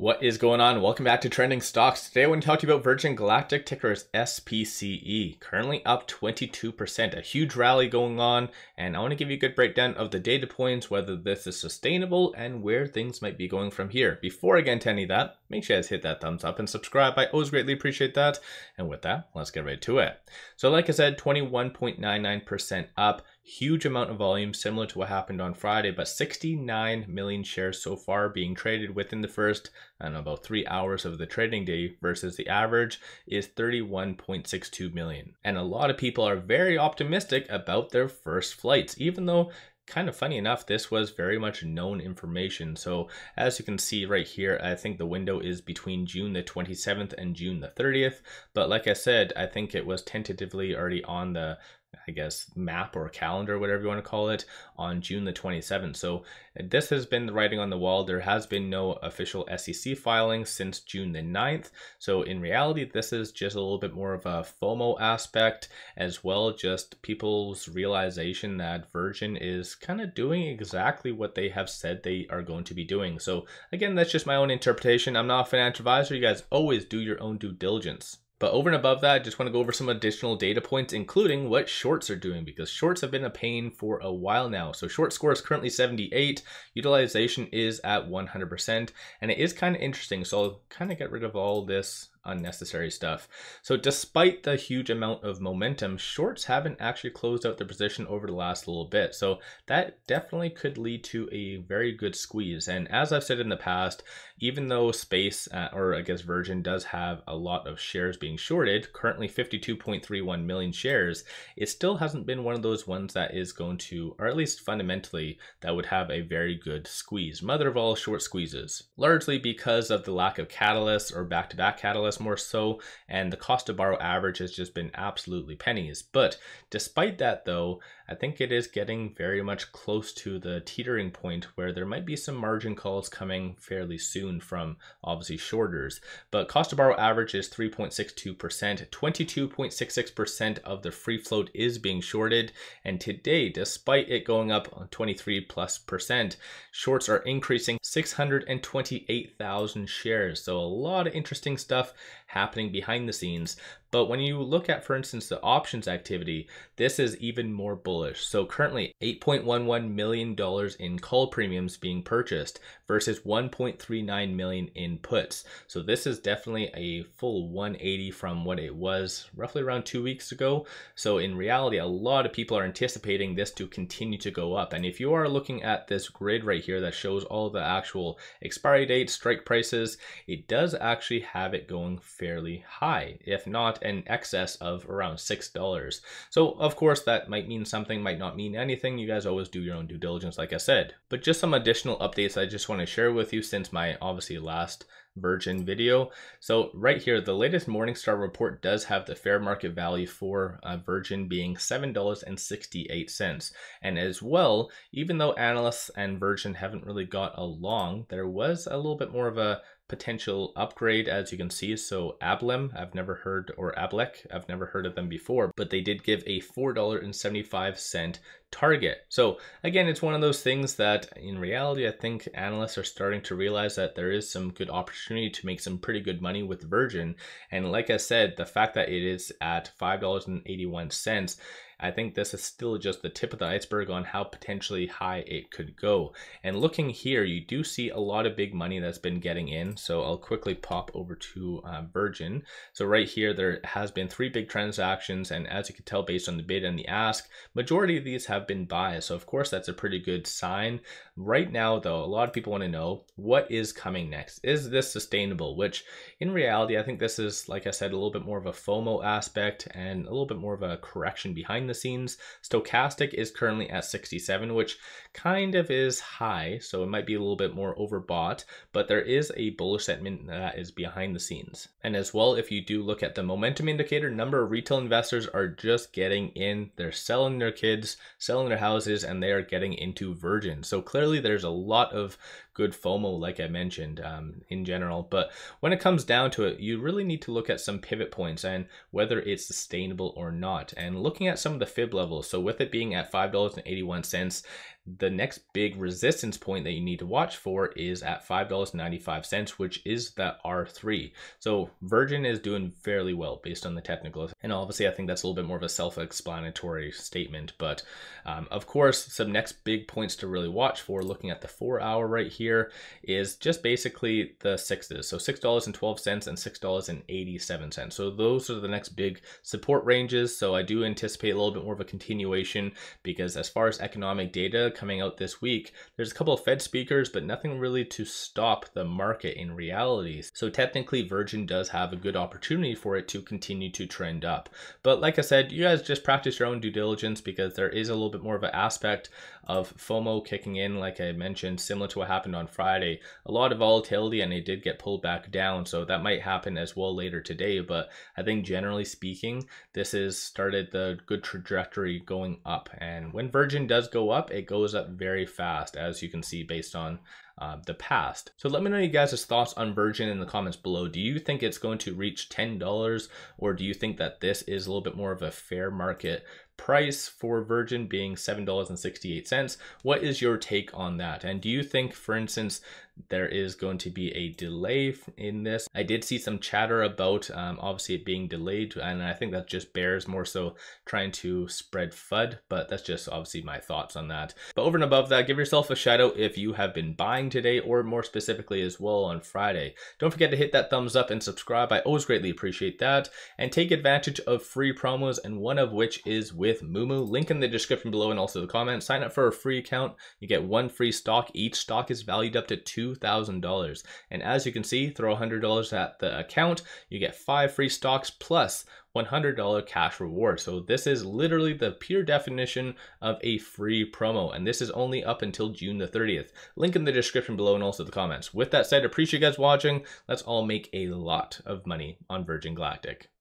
What is going on? Welcome back to Trending Stocks. Today I want to talk to you about Virgin Galactic, ticker is SPCE, currently up 22%, a huge rally going on, and I want to give you a good breakdown of the data points, whether this is sustainable and where things might be going from here. Before I get into any of that, make sure you guys hit that thumbs up and subscribe. I always greatly appreciate that. And with that, let's get right to it. So like I said, 21.99% up, huge amount of volume similar to what happened on Friday, but 69 million shares so far being traded within the first, I don't know, about 3 hours of the trading day versus the average is 31.62 million. And a lot of people are very optimistic about their first flights, even though kind of funny enough, this was very much known information. So as you can see right here, I think the window is between June the 27th and June the 30th. But like I said, I think it was tentatively already on the, I guess, map or calendar, whatever you want to call it, on June the 27th. So this has been the writing on the wall. There has been no official SEC filing since June the 9th. So in reality, this is just a little bit more of a FOMO aspect, as well just people's realization that Virgin is kind of doing exactly what they have said they are going to be doing. So again, that's just my own interpretation. I'm not a financial advisor. You guys always do your own due diligence. But over and above that, I just want to go over some additional data points, including what shorts are doing, because shorts have been a pain for a while now. So short score is currently 78, utilization is at 100%, and it is kind of interesting. So I'll kind of get rid of all this unnecessary stuff. So despite the huge amount of momentum, shorts haven't actually closed out their position over the last little bit. So that definitely could lead to a very good squeeze. And as I've said in the past, even though space, or I guess Virgin does have a lot of shares being shorted, currently 52.31 million shares, it still hasn't been one of those ones that is going to, or at least fundamentally, that would have a very good squeeze. Mother of all short squeezes, largely because of the lack of catalysts or back-to-back catalysts more so, and the cost to borrow average has just been absolutely pennies. But despite that though, I think it is getting very much close to the teetering point where there might be some margin calls coming fairly soon from obviously shorters. But cost to borrow average is 3.62%, 22.66% of the free float is being shorted, and today, despite it going up 23+%, shorts are increasing 628,000 shares. So a lot of interesting stuff happening behind the scenes. But when you look at, for instance, the options activity, this is even more bullish. So currently $8.11 million in call premiums being purchased versus 1.39 million in puts. So this is definitely a full 180 from what it was roughly around 2 weeks ago. So in reality, a lot of people are anticipating this to continue to go up. And if you are looking at this grid right here that shows all the actual expiry dates, strike prices, it does actually have it going fairly high, if not in excess of around $6. So of course that might mean something, might not mean anything. You guys always do your own due diligence, like I said. But just some additional updates I just want to share with you since my obviously last Virgin video. So right here, the latest Morningstar report does have the fair market value for Virgin being $7.68. And as well, even though analysts and Virgin haven't really got along, there was a little bit more of a potential upgrade, as you can see. So Ablem, I've never heard, or Ablek, I've never heard of them before, but they did give a $4.75 target. So again, it's one of those things that in reality, I think analysts are starting to realize that there is some good opportunity to make some pretty good money with Virgin. And like I said, the fact that it is at $5.81, I think this is still just the tip of the iceberg on how potentially high it could go. And looking here, you do see a lot of big money that's been getting in. So I'll quickly pop over to Virgin. So right here, there has been 3 big transactions. And as you can tell, based on the bid and the ask, majority of these have been buys. So of course, that's a pretty good sign. Right now, though, a lot of people want to know what is coming next. Is this sustainable? Which in reality, I think this is, like I said, a little bit more of a FOMO aspect and a little bit more of a correction behind the scenes. Stochastic is currently at 67, which kind of is high, so it might be a little bit more overbought, but there is a bullish sentiment that is behind the scenes. And as well, if you do look at the momentum indicator, number of retail investors are just getting in. They're selling their kids, selling their houses, and they are getting into Virgin. So clearly there's a lot of good FOMO, like I mentioned, in general. But when it comes down to it, you really need to look at some pivot points and whether it's sustainable or not. And looking at some of the fib levels. So with it being at $5.81, the next big resistance point that you need to watch for is at $5.95, which is that R3. So Virgin is doing fairly well based on the technicals. And obviously I think that's a little bit more of a self-explanatory statement, but of course, some next big points to really watch for looking at the 4-hour right here is just basically the sixes. So $6.12 and $6.87. So those are the next big support ranges. So I do anticipate a little bit more of a continuation, because as far as economic data coming out this week, there's a couple of Fed speakers, but nothing really to stop the market in reality. So technically Virgin does have a good opportunity for it to continue to trend up. But like I said, you guys just practice your own due diligence, because there is a little bit more of an aspect of FOMO kicking in, like I mentioned, similar to what happened on Friday. A lot of volatility, and it did get pulled back down, so that might happen as well later today. But I think generally speaking, this has started the good trajectory going up, and when Virgin does go up, it goes up very fast, as you can see based on the past. So let me know you guys' thoughts on Virgin in the comments below. Do you think it's going to reach $10, or do you think that this is a little bit more of a fair market price for Virgin being $7.68? What is your take on that? And do you think, for instance, there is going to be a delay in this? I did see some chatter about obviously it being delayed, and I think that just bears more so trying to spread FUD, but that's just obviously my thoughts on that. But over and above that, give yourself a shout out if you have been buying today, or more specifically as well on Friday. Don't forget to hit that thumbs up and subscribe. I always greatly appreciate that. And take advantage of free promos, and one of which is with Moomoo. Link in the description below and also the comments. Sign up for a free account. You get 1 free stock. Each stock is valued up to $2,000. And as you can see, throw $100 at the account, you get 5 free stocks plus $100 cash reward. So this is literally the pure definition of a free promo, and this is only up until June the 30th. Link in the description below and also the comments. With that said, appreciate you guys watching. Let's all make a lot of money on Virgin Galactic.